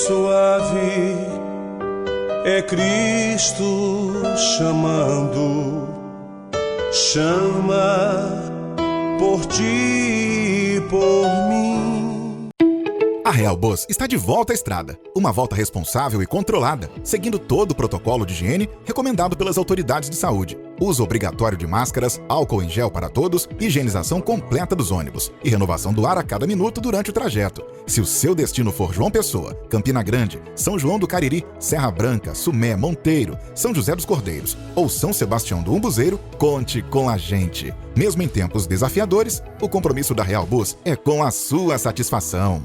suave é Cristo chamando, chama por ti e por mim. A Real Bus está de volta à estrada. Uma volta responsável e controlada, seguindo todo o protocolo de higiene recomendado pelas autoridades de saúde. Uso obrigatório de máscaras, álcool em gel para todos, higienização completa dos ônibus e renovação do ar a cada minuto durante o trajeto. Se o seu destino for João Pessoa, Campina Grande, São João do Cariri, Serra Branca, Sumé, Monteiro, São José dos Cordeiros ou São Sebastião do Umbuzeiro, conte com a gente. Mesmo em tempos desafiadores, o compromisso da Real Bus é com a sua satisfação.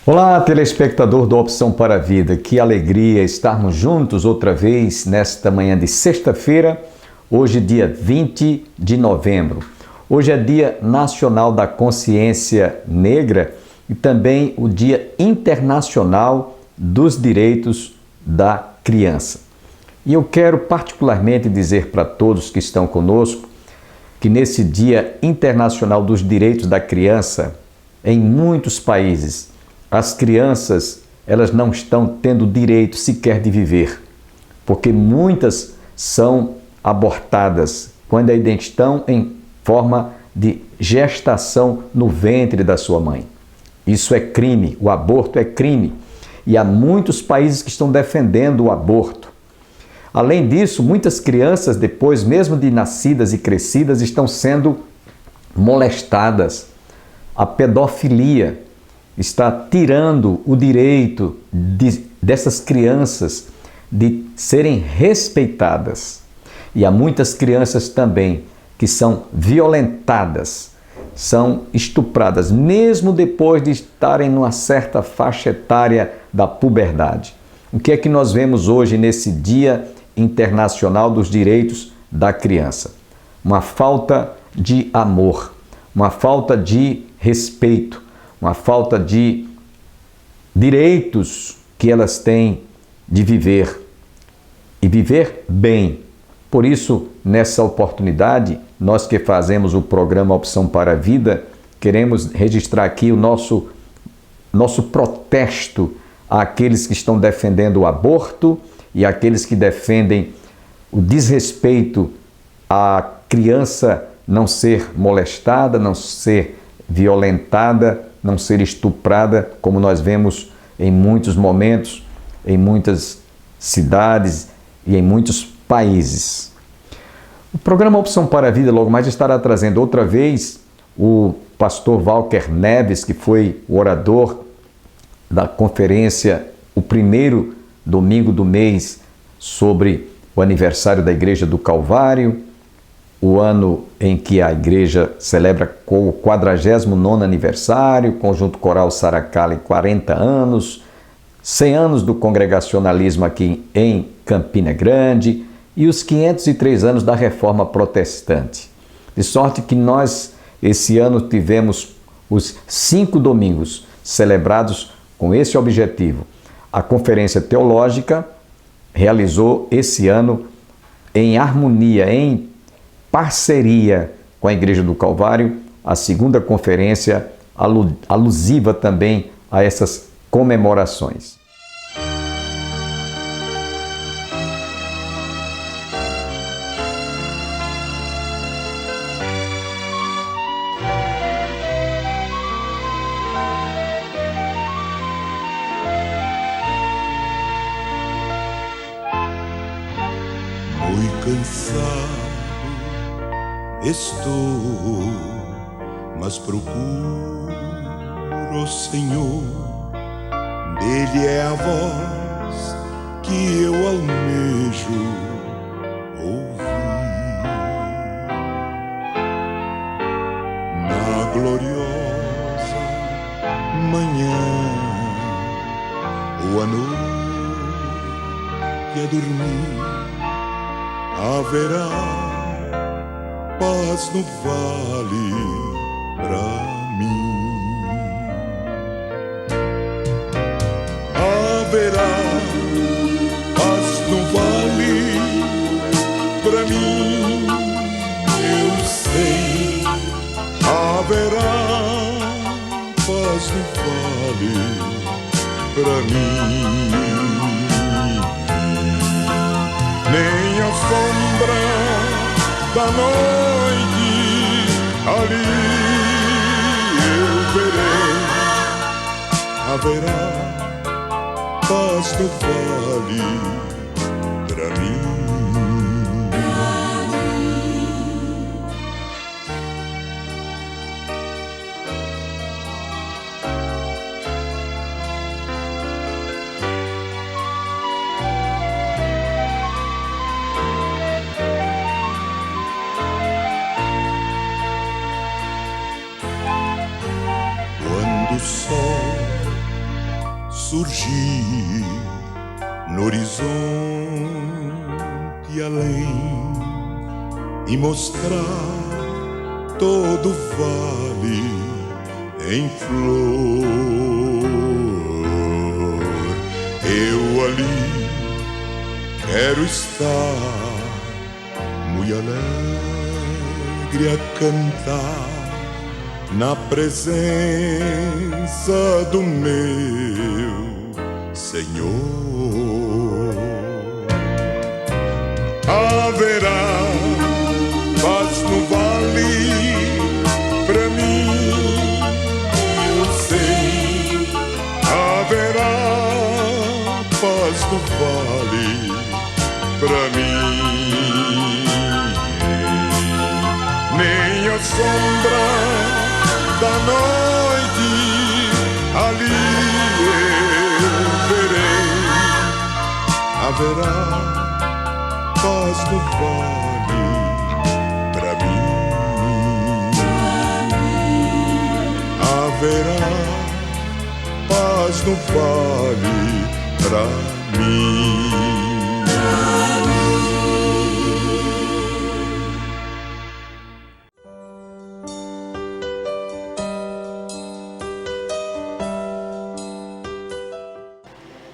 Olá, telespectador do Opção para a Vida. Que alegria estarmos juntos outra vez nesta manhã de sexta-feira, hoje dia 20 de novembro. Hoje é Dia Nacional da Consciência Negra e também o Dia Internacional dos Direitos da Criança. E eu quero particularmente dizer para todos que estão conosco que nesse Dia Internacional dos Direitos da Criança, em muitos países, as crianças, elas não estão tendo direito sequer de viver, porque muitas são abortadas quando ainda estão em forma de gestação no ventre da sua mãe. Isso é crime, o aborto é crime, e há muitos países que estão defendendo o aborto. Além disso, muitas crianças, depois mesmo de nascidas e crescidas, estão sendo molestadas. A pedofilia está tirando o direito dessas crianças de serem respeitadas. E há muitas crianças também que são violentadas, são estupradas, mesmo depois de estarem numa certa faixa etária da puberdade. O que é que nós vemos hoje nesse Dia Internacional dos Direitos da Criança? Uma falta de amor, uma falta de respeito, uma falta de direitos que elas têm de viver e viver bem. Por isso, nessa oportunidade, nós que fazemos o programa Opção para a Vida, queremos registrar aqui o nosso protesto àqueles que estão defendendo o aborto e àqueles que defendem o desrespeito à criança não ser molestada, não ser violentada, não ser estuprada, como nós vemos em muitos momentos, em muitas cidades e em muitos países. O programa Opção para a Vida logo mais estará trazendo outra vez o pastor Walker Neves, que foi o orador da conferência, o primeiro domingo do mês, sobre o aniversário da Igreja do Calvário, o ano em que a igreja celebra o 49º aniversário, Conjunto Coral Saracali 40 anos, 100 anos do congregacionalismo aqui em Campina Grande e os 503 anos da Reforma Protestante. De sorte que nós, esse ano, tivemos os 5 domingos celebrados com esse objetivo. A Conferência Teológica realizou esse ano em harmonia, em parceria com a Igreja do Calvário, a segunda conferência alusiva também a essas comemorações. Muito cansado estou, mas procuro o Senhor. Dele é a voz que eu almejo ouvir. Na gloriosa manhã ou à noite a dormir, haverá paz no vale pra mim. Haverá paz no vale pra mim, eu sei. Haverá paz no vale pra mim. Nem a sombra da noite ali eu verei. Haverá paz no vale pra mim. Quando o sol surgir no horizonte além e mostrar todo o vale em flor, eu ali quero estar muito alegre a cantar na presença do meu Senhor. Haverá paz no vale pra mim, eu sei. Haverá paz no vale pra mim. Nem a sombra da noite ali eu verei. Haverá paz no vale pra mim. Haverá paz no vale pra mim.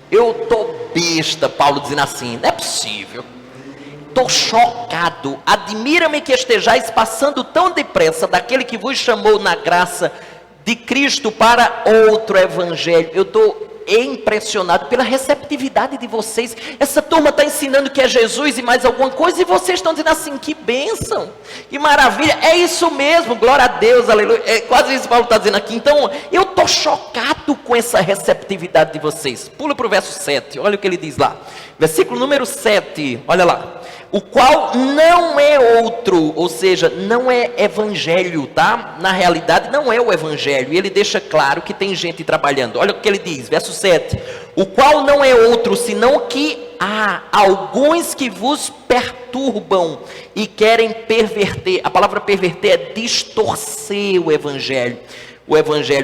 Eu tô besta, Paulo dizendo assim, não é possível. Tô chocado, admira-me que estejais passando tão depressa daquele que vos chamou na graça de Cristo para outro evangelho. Eu tô impressionado pela receptividade de vocês. Essa turma está ensinando que é Jesus e mais alguma coisa, e vocês estão dizendo assim, que bênção, que maravilha, é isso mesmo, glória a Deus, aleluia, é quase isso que Paulo está dizendo aqui. Então, eu estou chocado com essa receptividade de vocês. Pula para o verso 7, olha o que ele diz lá, versículo número 7, olha lá. O qual não é outro, ou seja, não é evangelho, tá? Na realidade não é o evangelho, e ele deixa claro que tem gente trabalhando. Olha o que ele diz, verso 7. O qual não é outro, senão que há alguns que vos perturbam e querem perverter. A palavra perverter é distorcer o evangelho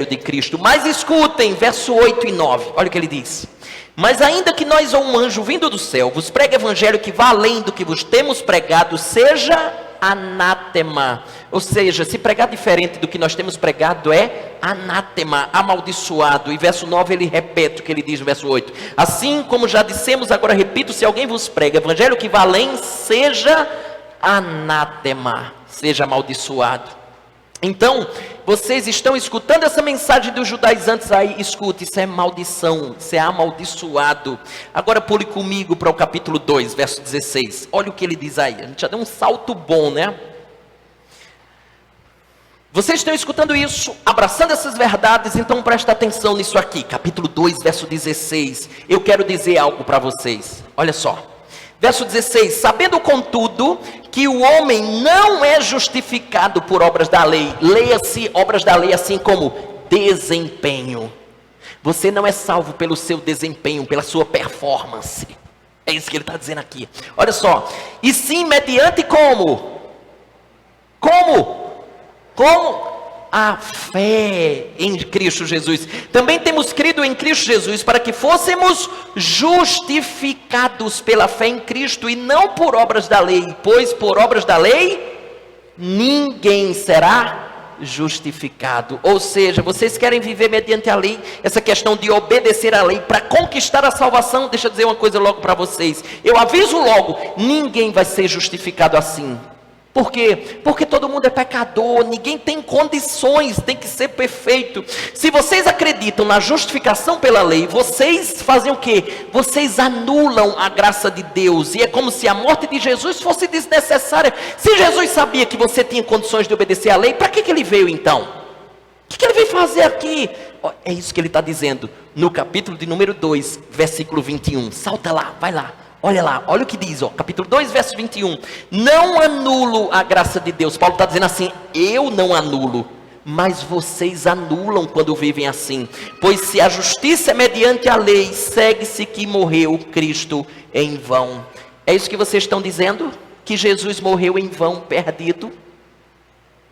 de Cristo. Mas escutem, verso 8 e 9, olha o que ele diz. Mas ainda que nós ou um anjo vindo do céu vos pregue evangelho que vá além do que vos temos pregado, seja anátema. Ou seja, se pregar diferente do que nós temos pregado é anátema, amaldiçoado. E verso 9 ele repete o que ele diz no verso 8. Assim como já dissemos, agora repito, se alguém vos prega evangelho que vá além, seja anátema, seja amaldiçoado. Então, vocês estão escutando essa mensagem dos judaizantes aí, escute, isso é maldição, isso é amaldiçoado. Agora pule comigo para o capítulo 2, verso 16, olha o que ele diz aí, a gente já deu um salto bom, né? Vocês estão escutando isso, abraçando essas verdades, então presta atenção nisso aqui, capítulo 2, verso 16, eu quero dizer algo para vocês, olha só. Verso 16, sabendo contudo que o homem não é justificado por obras da lei, leia-se obras da lei assim como desempenho. Você não é salvo pelo seu desempenho, pela sua performance. É isso que ele está dizendo aqui. Olha só, e sim mediante como? Como? A fé em Cristo Jesus. Também temos crido em Cristo Jesus para que fôssemos justificados pela fé em Cristo e não por obras da lei, pois por obras da lei ninguém será justificado. Ou seja, vocês querem viver mediante a lei, essa questão de obedecer à lei para conquistar a salvação. Deixa eu dizer uma coisa logo para vocês, eu aviso logo, ninguém vai ser justificado assim. Por quê? Porque todo mundo é pecador, ninguém tem condições, tem que ser perfeito. Se vocês acreditam na justificação pela lei, vocês fazem o quê? Vocês anulam a graça de Deus, e é como se a morte de Jesus fosse desnecessária. Se Jesus sabia que você tinha condições de obedecer à lei, para que ele veio então? O que ele veio fazer aqui? É isso que ele está dizendo, no capítulo de número 2, versículo 21, salta lá, vai lá. Olha lá, olha o que diz, capítulo 2, verso 21. Não anulo a graça de Deus. Paulo está dizendo assim, eu não anulo, mas vocês anulam quando vivem assim. Pois se a justiça é mediante a lei, segue-se que morreu Cristo em vão. É isso que vocês estão dizendo? Que Jesus morreu em vão, perdido?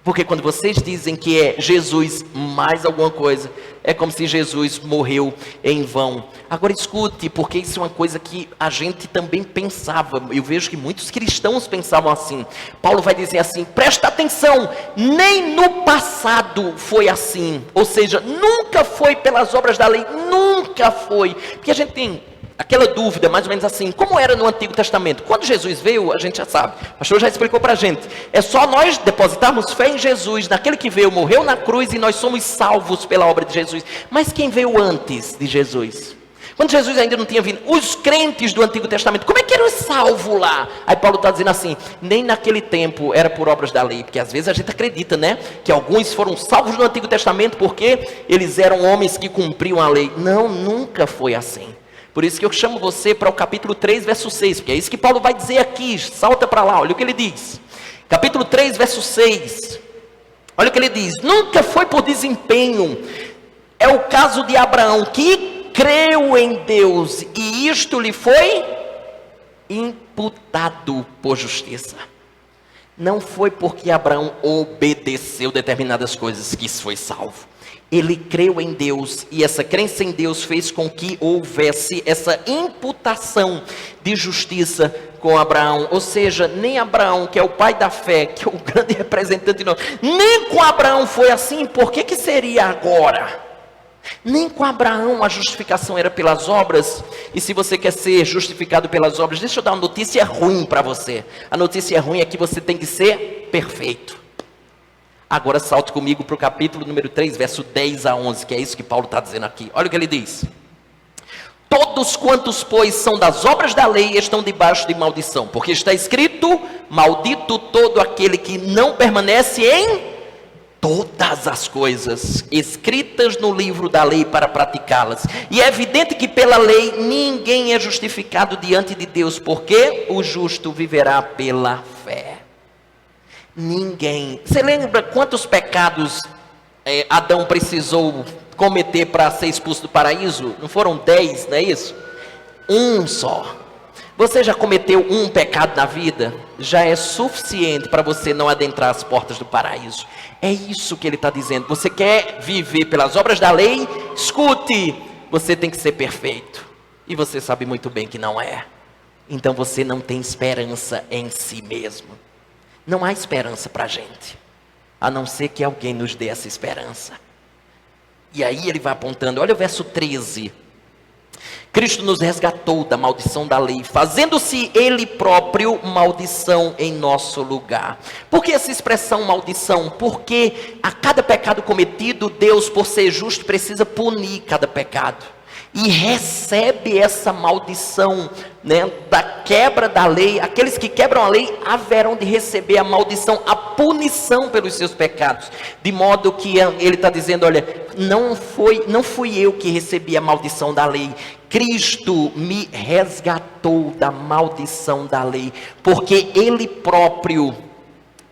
Porque quando vocês dizem que é Jesus mais alguma coisa, é como se Jesus morreu em vão. Agora escute, porque isso é uma coisa que a gente também pensava. Eu vejo que muitos cristãos pensavam assim. Paulo vai dizer assim, presta atenção, nem no passado foi assim. Ou seja, nunca foi pelas obras da lei, nunca foi. Porque a gente tem aquela dúvida, mais ou menos assim, como era no Antigo Testamento? Quando Jesus veio, a gente já sabe, o pastor já explicou para a gente, é só nós depositarmos fé em Jesus, naquele que veio, morreu na cruz, e nós somos salvos pela obra de Jesus. Mas quem veio antes de Jesus? Quando Jesus ainda não tinha vindo, os crentes do Antigo Testamento, como é que eram salvos lá? Aí Paulo está dizendo assim, nem naquele tempo era por obras da lei, porque às vezes a gente acredita, né, que alguns foram salvos no Antigo Testamento porque eles eram homens que cumpriam a lei. Não, nunca foi assim. Por isso que eu chamo você para o capítulo 3, verso 6, porque é isso que Paulo vai dizer aqui, salta para lá, olha o que ele diz. Capítulo 3, verso 6, olha o que ele diz, nunca foi por desempenho, é o caso de Abraão, que creu em Deus, e isto lhe foi imputado por justiça. Não foi porque Abraão obedeceu determinadas coisas que isso foi salvo. Ele creu em Deus, e essa crença em Deus fez com que houvesse essa imputação de justiça com Abraão. Ou seja, nem Abraão, que é o pai da fé, que é o grande representante de nós, nem com Abraão foi assim. Por que seria agora? Nem com Abraão a justificação era pelas obras. E se você quer ser justificado pelas obras, deixa eu dar uma notícia ruim para você. A notícia ruim é que você tem que ser perfeito. Agora salte comigo para o capítulo número 3, verso 10 a 11, que é isso que Paulo está dizendo aqui. Olha o que ele diz. Todos quantos, pois, são das obras da lei, estão debaixo de maldição. Porque está escrito, maldito todo aquele que não permanece em todas as coisas escritas no livro da lei para praticá-las. E é evidente que pela lei ninguém é justificado diante de Deus, porque o justo viverá pela fé. Ninguém. Você lembra quantos pecados Adão precisou cometer para ser expulso do paraíso? Não foram 10, não é isso? Um só. Você já cometeu um pecado na vida? Já é suficiente para você não adentrar as portas do paraíso. É isso que ele está dizendo. Você quer viver pelas obras da lei? Escute, você tem que ser perfeito. E você sabe muito bem que não é. Então você não tem esperança em si mesmo. Não há esperança para a gente, a não ser que alguém nos dê essa esperança. E aí ele vai apontando, olha o verso 13. Cristo nos resgatou da maldição da lei, fazendo-se Ele próprio maldição em nosso lugar. Por que essa expressão maldição? Porque a cada pecado cometido, Deus, por ser justo, precisa punir cada pecado. E recebe essa maldição, né, da quebra da lei. Aqueles que quebram a lei haverão de receber a maldição, a punição pelos seus pecados. De modo que ele está dizendo, olha, não fui eu que recebi a maldição da lei. Cristo me resgatou da maldição da lei, porque Ele próprio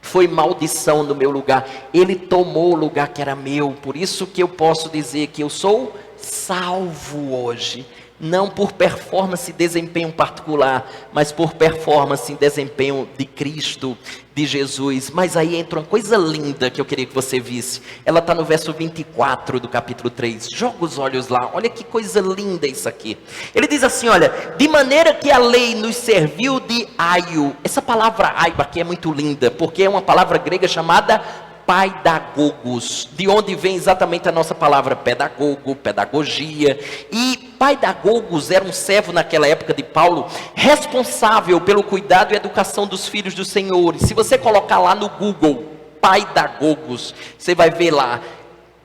foi maldição no meu lugar. Ele tomou o lugar que era meu. Por isso que eu posso dizer que eu sou salvo hoje, não por performance e desempenho particular, mas por performance e desempenho de Cristo, de Jesus. Mas aí entra uma coisa linda que eu queria que você visse. Ela está no verso 24 do capítulo 3. Joga os olhos lá, olha que coisa linda isso aqui. Ele diz assim, olha, de maneira que a lei nos serviu de aio. Essa palavra aio aqui é muito linda, porque é uma palavra grega chamada paidagogos, de onde vem exatamente a nossa palavra pedagogo, pedagogia. E paidagogos era um servo naquela época de Paulo, responsável pelo cuidado e educação dos filhos dos senhores. Se você colocar lá no Google, paidagogos, você vai ver lá,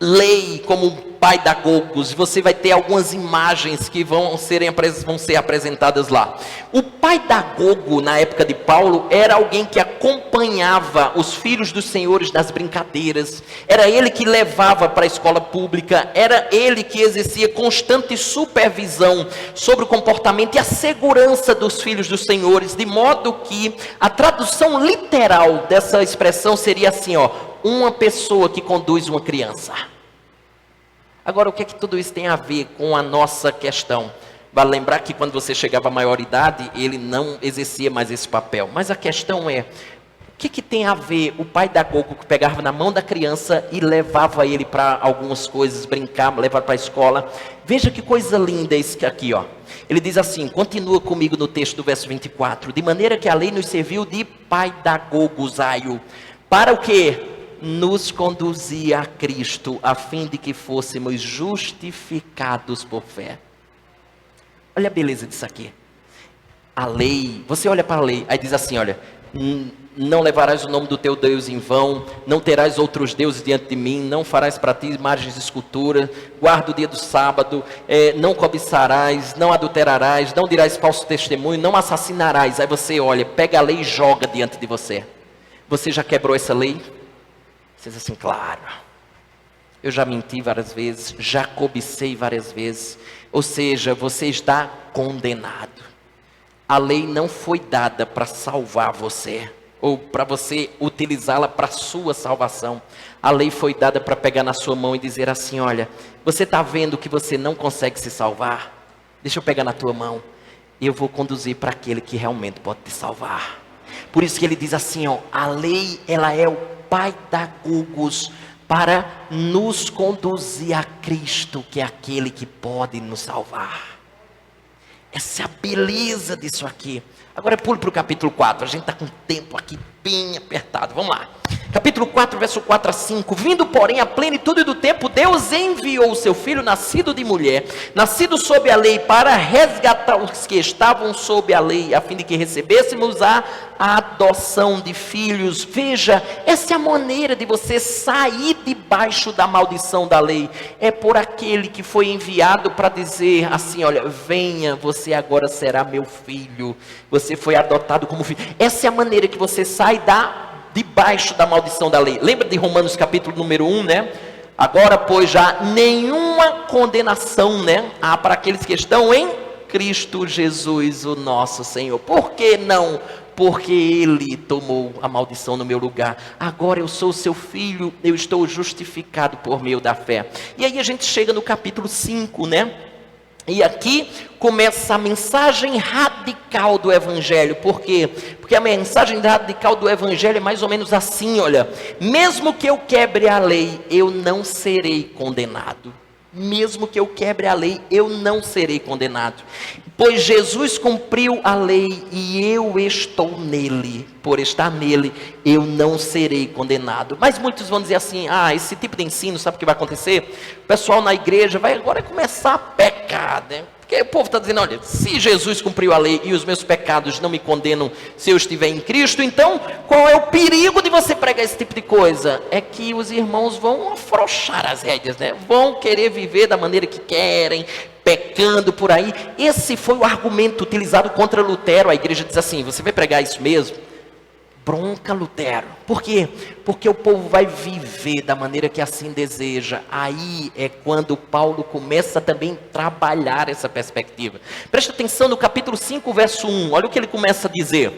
lei como paidagogos, você vai ter algumas imagens que vão ser apresentadas lá. O paidagogo, na época de Paulo, era alguém que acompanhava os filhos dos senhores nas brincadeiras, era ele que levava para a escola pública, era ele que exercia constante supervisão sobre o comportamento e a segurança dos filhos dos senhores, de modo que a tradução literal dessa expressão seria assim, uma pessoa que conduz uma criança. Agora, o que é que tudo isso tem a ver com a nossa questão? Vale lembrar que quando você chegava à maioridade, ele não exercia mais esse papel. Mas a questão é, o que tem a ver o paidagogo que pegava na mão da criança e levava ele para algumas coisas, brincar, levar para a escola? Veja que coisa linda isso aqui, Ele diz assim, continua comigo no texto do verso 24. De maneira que a lei nos serviu de paidagogusaio. Para o quê? Nos conduzia a Cristo, a fim de que fôssemos justificados por fé. Olha a beleza disso aqui. A lei, você olha para a lei, aí diz assim, olha, não levarás o nome do teu Deus em vão, não terás outros deuses diante de mim, não farás para ti imagens de escultura, guarda o dia do sábado, não cobiçarás, não adulterarás, não dirás falso testemunho, não assassinarás. Aí você olha, pega a lei e joga diante de você. Você já quebrou essa lei? Você diz assim, claro, eu já menti várias vezes, já cobicei várias vezes, ou seja, você está condenado. A lei não foi dada para salvar você, ou para você utilizá-la para a sua salvação. A lei foi dada para pegar na sua mão e dizer assim, olha, você está vendo que você não consegue se salvar? Deixa eu pegar na tua mão, e eu vou conduzir para aquele que realmente pode te salvar. Por isso que ele diz assim, a lei, ela é o paidagogos para nos conduzir a Cristo, que é aquele que pode nos salvar. Essa é a beleza disso aqui. Agora pule para o capítulo 4, a gente está com o tempo aqui bem apertado, vamos lá. Capítulo 4, verso 4 a 5. Vindo, porém, a plenitude do tempo, Deus enviou o seu Filho, nascido de mulher, nascido sob a lei, para resgatar os que estavam sob a lei, a fim de que recebêssemos a adoção de filhos. Veja, essa é a maneira de você sair debaixo da maldição da lei. É por aquele que foi enviado para dizer assim, olha, venha, você agora será meu filho. Você foi adotado como filho. Essa é a maneira que você sai debaixo da maldição da lei. Lembra de Romanos capítulo número 1, né? Agora, pois, já nenhuma condenação, né? Há para aqueles que estão em Cristo Jesus, o nosso Senhor. Por que não? Porque Ele tomou a maldição no meu lugar. Agora eu sou seu filho, eu estou justificado por meio da fé. E aí a gente chega no capítulo 5, né? E aqui começa a mensagem radical do Evangelho. Por quê? Porque a mensagem radical do Evangelho é mais ou menos assim, olha. Mesmo que eu quebre a lei, eu não serei condenado. Mesmo que eu quebre a lei, eu não serei condenado. Pois Jesus cumpriu a lei e eu estou nele. Por estar nele, eu não serei condenado. Mas muitos vão dizer assim, esse tipo de ensino, sabe o que vai acontecer? O pessoal na igreja vai agora começar a pecar, né? Porque o povo está dizendo, olha, se Jesus cumpriu a lei e os meus pecados não me condenam se eu estiver em Cristo, então qual é o perigo de você pregar esse tipo de coisa? É que os irmãos vão afrouxar as rédeas, né? Vão querer viver da maneira que querem, pecando por aí. Esse foi o argumento utilizado contra Lutero. A igreja diz assim, você vai pregar isso mesmo? Bronca Lutero. Por quê? Porque o povo vai viver da maneira que assim deseja. Aí é quando Paulo começa também a trabalhar essa perspectiva. Presta atenção no capítulo 5, verso 1. Olha o que ele começa a dizer.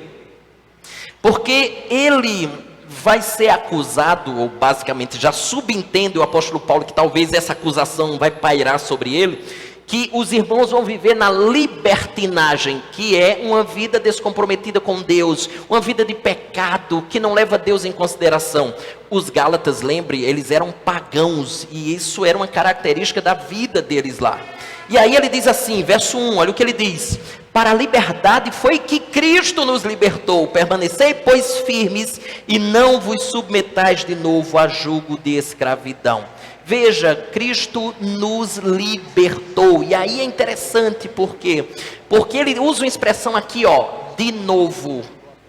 Porque ele vai ser acusado, ou basicamente já subentende o apóstolo Paulo que talvez essa acusação vai pairar sobre ele, que os irmãos vão viver na libertinagem, que é uma vida descomprometida com Deus, uma vida de pecado, que não leva Deus em consideração. Os Gálatas, lembre, eles eram pagãos, e isso era uma característica da vida deles lá. E aí ele diz assim, verso 1, olha o que ele diz: para a liberdade foi que Cristo nos libertou, permanecei pois firmes, e não vos submetais de novo a jugo de escravidão. Veja, Cristo nos libertou. E aí é interessante, por quê? Porque ele usa uma expressão aqui, ó, de novo.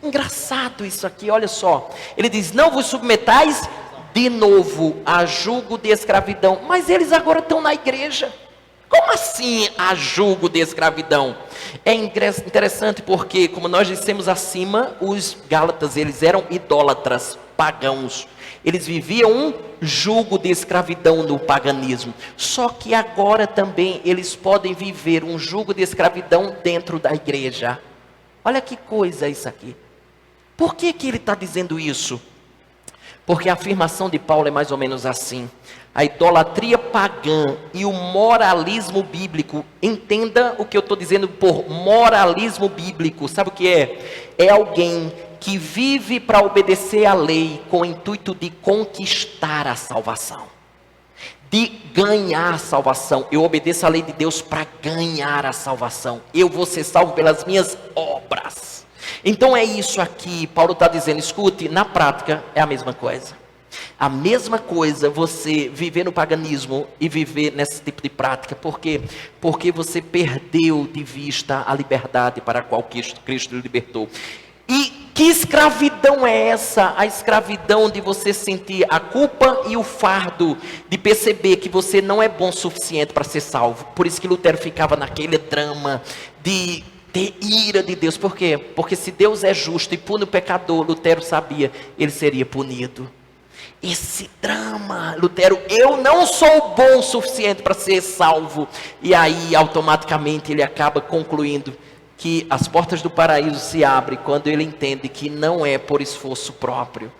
Engraçado isso aqui, olha só. Ele diz, não vos submetais de novo a jugo de escravidão. Mas eles agora estão na igreja. Como assim a jugo de escravidão? É interessante porque, como nós dissemos acima, os Gálatas, eles eram idólatras, pagãos. Eles viviam um jugo de escravidão no paganismo. Só que agora também eles podem viver um jugo de escravidão dentro da igreja. Olha que coisa isso aqui. Por que ele está dizendo isso? Porque a afirmação de Paulo é mais ou menos assim. A idolatria pagã e o moralismo bíblico. Entenda o que eu estou dizendo por moralismo bíblico. Sabe o que é? É alguém que vive para obedecer à lei com o intuito de conquistar a salvação, de ganhar a salvação. Eu obedeço à lei de Deus para ganhar a salvação. Eu vou ser salvo pelas minhas obras. Então é isso aqui, Paulo está dizendo, escute, na prática é a mesma coisa. A mesma coisa você viver no paganismo e viver nesse tipo de prática. Por quê? Porque você perdeu de vista a liberdade para a qual Cristo lhe libertou. E que escravidão é essa? A escravidão de você sentir a culpa e o fardo de perceber que você não é bom o suficiente para ser salvo. Por isso que Lutero ficava naquele drama de ter ira de Deus. Por quê? Porque se Deus é justo e pune o pecador, Lutero sabia, ele seria punido. Esse drama, Lutero, eu não sou bom o suficiente para ser salvo. E aí automaticamente ele acaba concluindo que as portas do paraíso se abrem quando ele entende que não é por esforço próprio,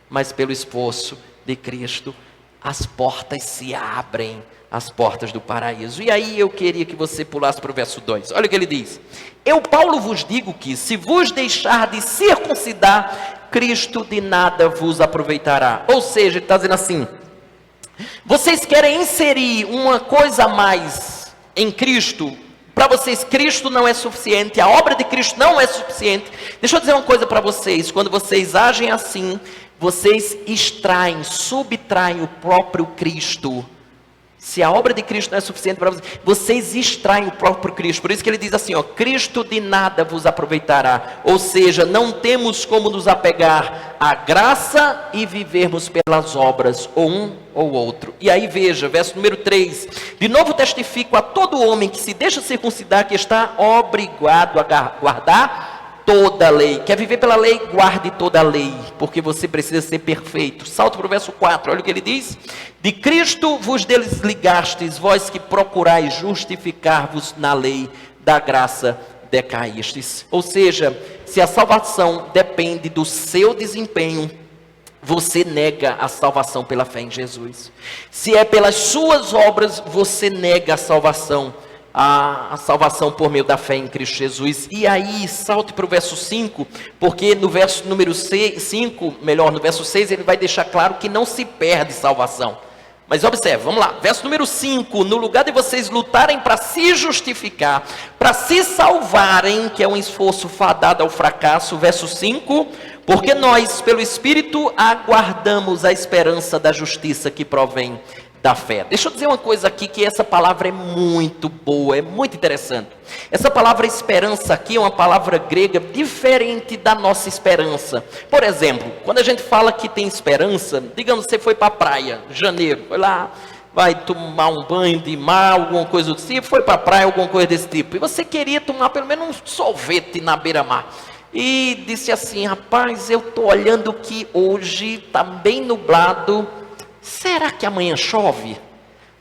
mas pelo esforço de Cristo. As portas se abrem, as portas do paraíso. E aí eu queria que você pulasse para o verso 2. Olha o que ele diz. Eu, Paulo, vos digo que se vos deixar de circuncidar, Cristo de nada vos aproveitará. Ou seja, ele está dizendo assim, vocês querem inserir uma coisa a mais em Cristo. Para vocês, Cristo não é suficiente, a obra de Cristo não é suficiente. Deixa eu dizer uma coisa para vocês, quando vocês agem assim, vocês subtraem o próprio Cristo. Se a obra de Cristo não é suficiente para vocês, vocês extraem o próprio Cristo. Por isso que ele diz assim, ó, Cristo de nada vos aproveitará. Ou seja, não temos como nos apegar à graça e vivermos pelas obras, ou um ou outro. E aí veja, verso número 3. De novo testifico a todo homem que se deixa circuncidar que está obrigado a guardar toda a lei. Quer viver pela lei? Guarde toda a lei, porque você precisa ser perfeito. Salto para o verso 4, olha o que ele diz. De Cristo vos desligastes, vós que procurais justificar-vos na lei, da graça decaístes. Ou seja, se a salvação depende do seu desempenho, você nega a salvação pela fé em Jesus. Se é pelas suas obras, você nega a salvação por meio da fé em Cristo Jesus. E aí, salte para o verso 5, porque no verso número 5, no verso 6, ele vai deixar claro que não se perde salvação. Mas observe, vamos lá, verso número 5, no lugar de vocês lutarem para se justificar, para se salvarem, que é um esforço fadado ao fracasso, verso 5, porque nós, pelo Espírito, aguardamos a esperança da justiça que provém da fé. Deixa eu dizer uma coisa aqui, que essa palavra é muito boa, é muito interessante. Essa palavra esperança aqui é uma palavra grega diferente da nossa esperança. Por exemplo, quando a gente fala que tem esperança, digamos que você foi para a praia, janeiro, foi lá, vai tomar um banho de mar, alguma coisa do tipo, foi para a praia, alguma coisa desse tipo, e você queria tomar pelo menos um sorvete na beira-mar. E disse assim, rapaz, eu estou olhando que hoje está bem nublado, será que amanhã chove?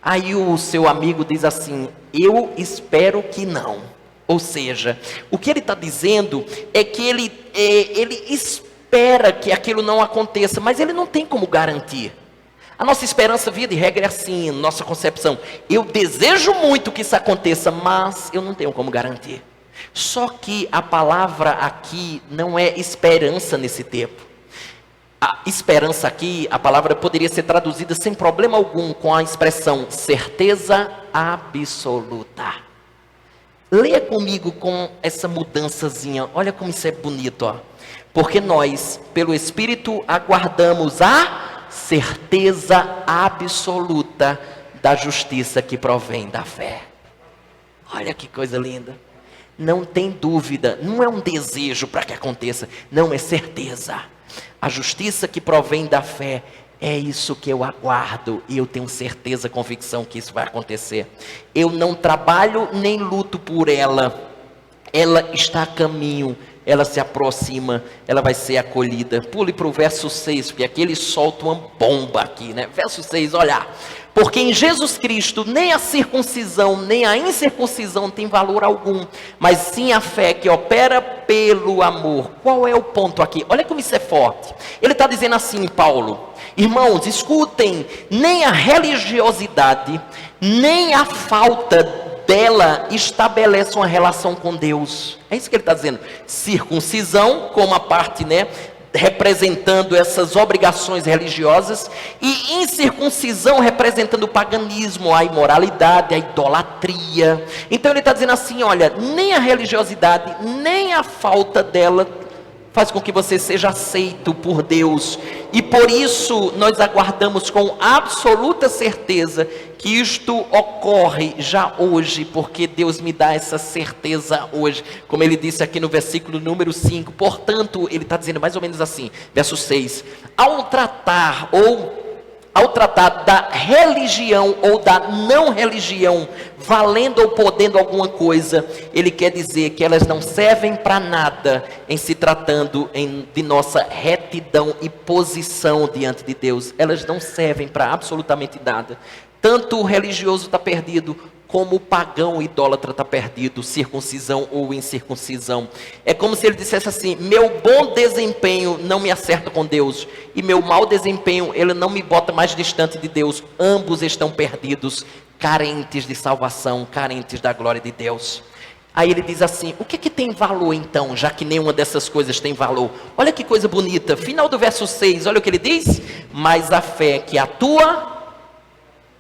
Aí o seu amigo diz assim, eu espero que não. Ou seja, o que ele está dizendo é que ele espera que aquilo não aconteça, mas ele não tem como garantir. A nossa esperança, via de regra, é assim, nossa concepção. Eu desejo muito que isso aconteça, mas eu não tenho como garantir. Só que a palavra aqui não é esperança nesse tempo. A esperança aqui, a palavra poderia ser traduzida sem problema algum com a expressão certeza absoluta. Leia comigo com essa mudançazinha, olha como isso é bonito, ó. Porque nós, pelo Espírito, aguardamos a certeza absoluta da justiça que provém da fé. Olha que coisa linda. Não tem dúvida, não é um desejo para que aconteça, não, é certeza. A justiça que provém da fé, é isso que eu aguardo e eu tenho certeza, convicção que isso vai acontecer. Eu não trabalho nem luto por ela, ela está a caminho, ela se aproxima, ela vai ser acolhida. Pule para o verso 6, porque aqui ele solta uma bomba aqui, né? Verso 6, olha. Porque em Jesus Cristo nem a circuncisão nem a incircuncisão tem valor algum, mas sim a fé que opera pelo amor. Qual é o ponto aqui? Olha como isso é forte. Ele está dizendo assim, Paulo: irmãos, escutem, nem a religiosidade, nem a falta dela estabelece uma relação com Deus. É isso que ele está dizendo. Circuncisão, como a parte, né, representando essas obrigações religiosas, e incircuncisão representando o paganismo, a imoralidade, a idolatria. Então ele está dizendo assim, olha, nem a religiosidade, nem a falta dela faz com que você seja aceito por Deus, e por isso nós aguardamos com absoluta certeza que isto ocorre já hoje, porque Deus me dá essa certeza hoje, como ele disse aqui no versículo número 5, portanto, ele está dizendo mais ou menos assim, verso 6, ao tratar da religião ou da não religião, valendo ou podendo alguma coisa, ele quer dizer que elas não servem para nada em se tratando de nossa retidão e posição diante de Deus. Elas não servem para absolutamente nada. Tanto o religioso está perdido, como o pagão idólatra está perdido, circuncisão ou incircuncisão. É como se ele dissesse assim, meu bom desempenho não me acerta com Deus, e meu mau desempenho, ele não me bota mais distante de Deus. Ambos estão perdidos, carentes de salvação, carentes da glória de Deus. Aí ele diz assim, o que tem valor então, já que nenhuma dessas coisas tem valor? Olha que coisa bonita, final do verso 6, olha o que ele diz, mas a fé que atua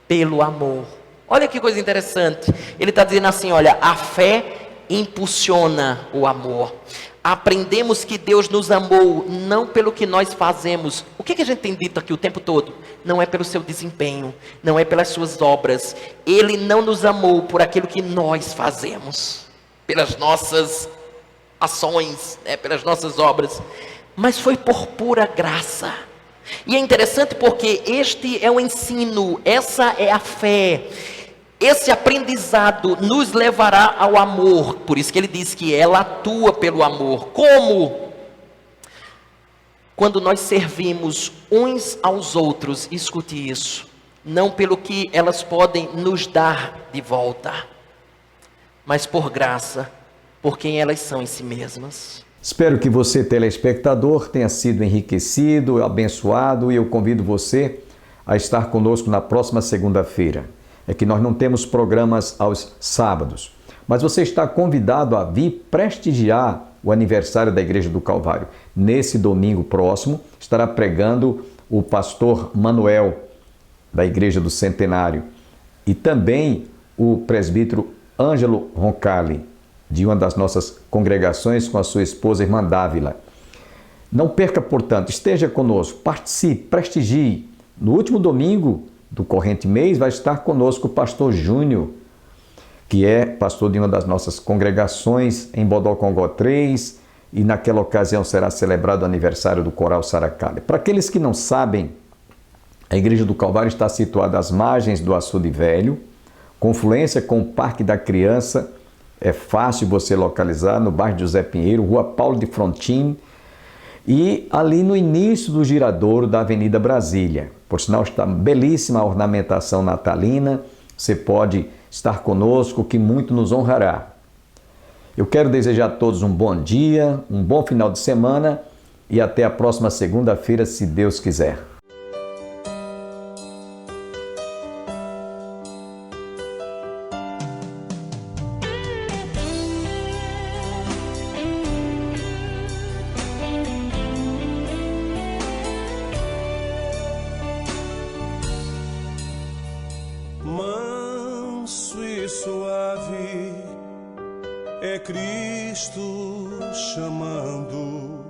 pelo amor. Olha que coisa interessante, ele está dizendo assim, olha, a fé impulsiona o amor. Aprendemos que Deus nos amou não pelo que nós fazemos. O que a gente tem dito aqui o tempo todo? Não é pelo seu desempenho, não é pelas suas obras. Ele não nos amou por aquilo que nós fazemos, pelas nossas ações, pelas nossas obras, mas foi por pura graça. E é interessante porque este é o ensino, essa é a fé. Esse aprendizado nos levará ao amor. Por isso que ele diz que ela atua pelo amor. Como? Quando nós servimos uns aos outros, escute isso, não pelo que elas podem nos dar de volta, mas por graça, por quem elas são em si mesmas. Espero que você, telespectador, tenha sido enriquecido, abençoado, e eu convido você a estar conosco na próxima segunda-feira. É que nós não temos programas aos sábados, mas você está convidado a vir prestigiar o aniversário da Igreja do Calvário. Nesse domingo próximo estará pregando o pastor Manuel, da Igreja do Centenário, e também o presbítero Ângelo Roncalli, de uma das nossas congregações, com a sua esposa, irmã Dávila. Não perca, portanto, esteja conosco, participe, prestigie. No último domingo do corrente mês vai estar conosco o pastor Júnior, que é pastor de uma das nossas congregações em Bodocongó 3, e naquela ocasião será celebrado o aniversário do Coral Saracale. Para aqueles que não sabem, a Igreja do Calvário está situada às margens do Açude Velho, confluência com o Parque da Criança. É fácil você localizar no bairro José Pinheiro, Rua Paulo de Frontin, e ali no início do giradouro da Avenida Brasília. Por sinal, está belíssima a ornamentação natalina. Você pode estar conosco, que muito nos honrará. Eu quero desejar a todos um bom dia, um bom final de semana e até a próxima segunda-feira, se Deus quiser. Manso e suave é Cristo chamando,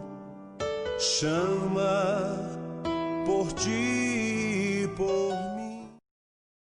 chama por ti, por